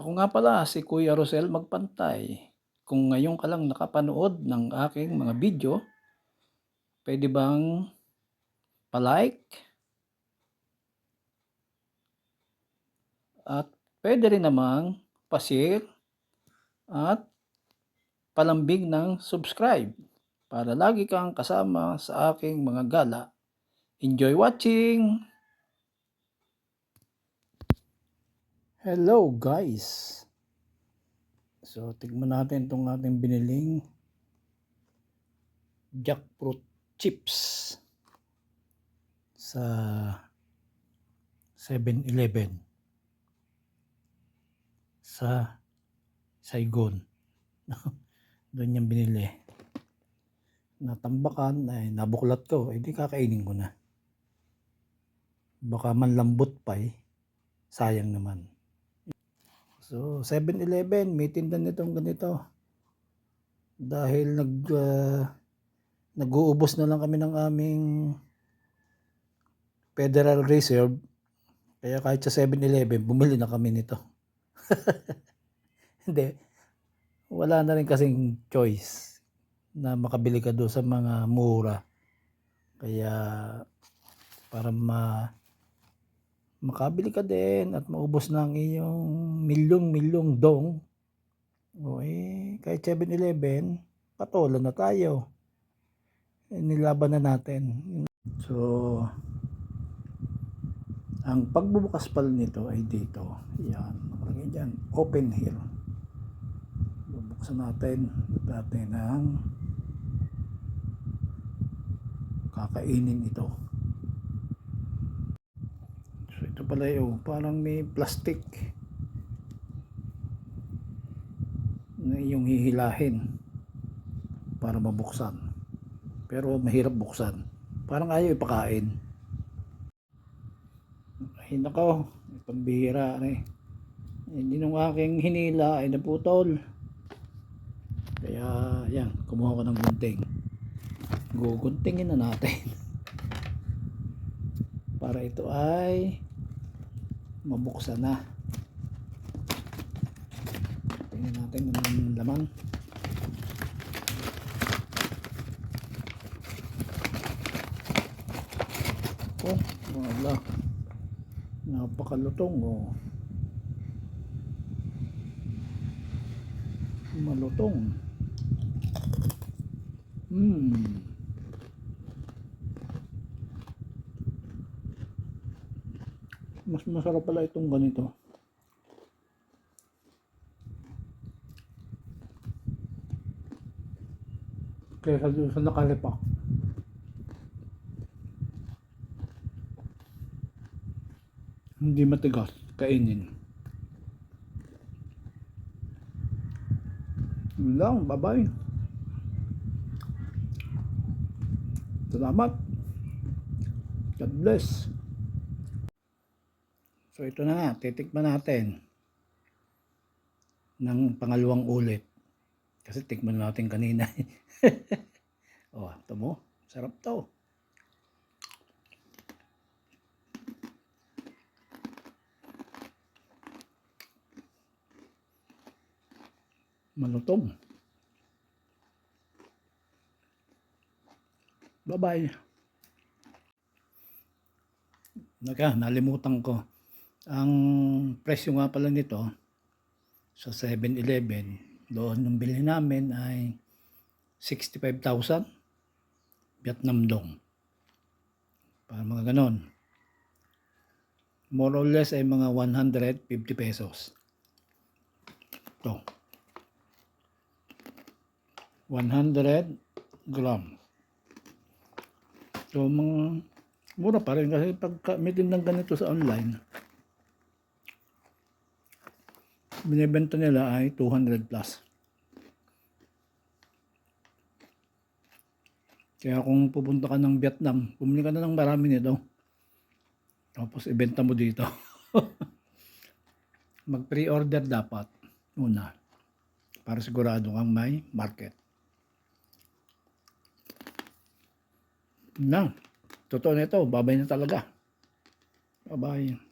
Ako nga pala si Kuya Rosel Magpantay. Kung ngayon ka lang nakapanood ng aking mga video, pwede bang pa-like at pwede rin namang pa-share at palambing ng subscribe para lagi kang kasama sa aking mga gala. Enjoy watching! Hello guys! So, tignan natin itong ating biniling jackfruit chips sa 7-Eleven sa Saigon. Doon yung binili. Natambakan, ay nabuklat ko, di kakainin ko na. Baka manlambot pa sayang naman. So 7-Eleven, may tinda nitong ganito. Dahil nag-uubos na lang kami ng aming Federal Reserve, kaya kahit sa 7-Eleven, bumili na kami nito. Hindi, wala na rin kasing choice na makabili ka doon sa mga mura. Kaya para makabili ka din at maubos na ang iyong milyong dong, kahit 7-Eleven, patola na tayo. Nilaban na natin. So, ang pagbubukas pala nito ay dito. Yan, nakalagay dyan, open here. Bubuksan natin ang kakainin ito. So, ito pala yung parang may plastic na yung hihilahin para mabuksan. Pero mahirap buksan. Parang ayaw ipakain. Ay nako, pambihira hindi nung aking hinila ay naputol. Kaya yan, kumuha ko ng gunting. Guguntingin na natin. Para ito ay mabuksan na. Tingnan natin ang laman. Oh, wala. Napakalutong malutong. Mas masarap pala itong ganito. Kaya sa nakalipak. Hindi matigas kainin. Yun lang, bye-bye. Salamat. God bless. So ito na nga, titikman natin ng pangalawang ulit. Kasi tikman natin kanina. Ito mo, sarap to. Malutong. Bye-bye. Nalimutan ko. Ang presyo nga pala nito sa 7-Eleven, doon nung bilhin namin ay 65,000 Vietnam dong. Para mga ganon. More or less ay mga 150 pesos. Ito. 100 gram. So, mga mura pa rin kasi pag may tindang ganito sa online, binibenta nila ay 200 plus. Kaya kung pupunta ka ng Vietnam, bumili ka na ng marami nito. Tapos ibenta mo dito. Mag pre-order dapat muna para sigurado kang may market. Na, totoo nito, babay na talaga. Bye-bye.